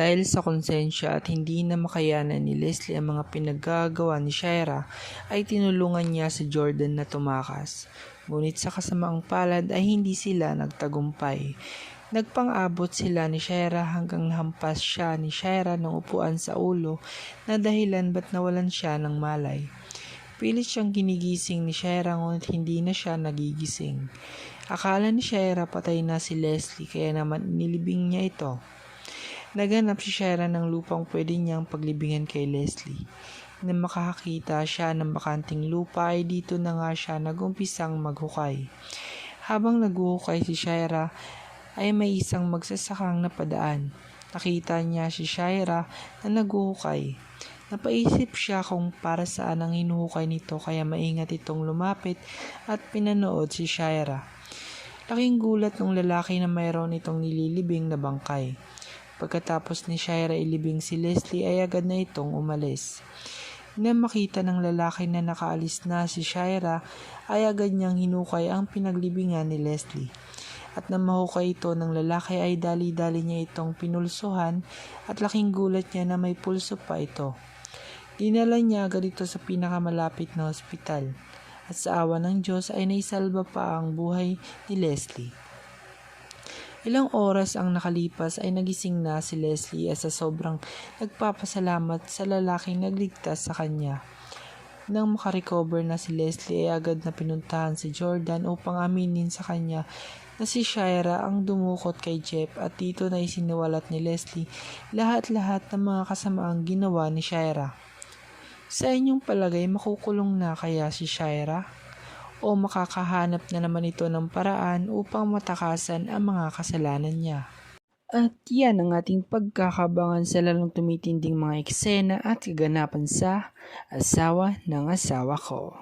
Dahil sa konsensya at hindi na makayanan ni Leslie ang mga pinaggagawa ni Shaira, ay tinulungan niya si Jordan na tumakas. Ngunit sa kasamaang palad ay hindi sila nagtagumpay. Nagpang-abot sila ni Shaira hanggang nahampas siya ni Shaira ng upuan sa ulo na dahilan ba't nawalan siya ng malay. Pilit siyang ginigising ni Shaira ngunit hindi na siya nagigising. Akala ni Shaira patay na si Leslie kaya naman nilibing niya ito. Naghanap si Shaira ng lupang pwede niyang paglibingan kay Leslie. Nang makakita siya ng bakanting lupa ay dito na nga siya nagumpisang maghukay. Habang naghuhukay si Shaira ay may isang magsasakang napadaan. Nakita niya si Shaira na naghuhukay. Napaisip siya kung para saan ang hinuhukay nito kaya maingat itong lumapit at pinanood si Shaira. Laking gulat ng lalaki na mayroon itong nililibing na bangkay. Pagkatapos ni Shaira ilibing si Leslie ay agad na itong umalis. Nang makita ng lalaki na nakaalis na si Shaira ay agad niyang hinukay ang pinaglibingan ni Leslie. At nang mahukay ito ng lalaki ay dali-dali niya itong pinulsuhan at laking gulat niya na may pulso pa ito. Dinala niya agad ito sa pinakamalapit na ospital at sa awa ng Diyos ay naisalba pa ang buhay ni Leslie. Ilang oras ang nakalipas ay nagising na si Leslie at sa sobrang nagpapasalamat sa lalaking nagligtas sa kanya. Nang makarecover na si Leslie ay agad na pinuntahan si Jordan upang aminin sa kanya na si Shaira ang dumukot kay Jeff at dito na isiniwalat ni Leslie lahat-lahat ng mga kasamaang ginawa ni Shaira. Sa inyong palagay makukulong na kaya si Shaira? O makakahanap na naman ito ng paraan upang matakasan ang mga kasalanan niya? At yan ang ating pagkakabangan sa lalong tumitinding mga eksena at kaganapan sa Asawa ng Asawa Ko.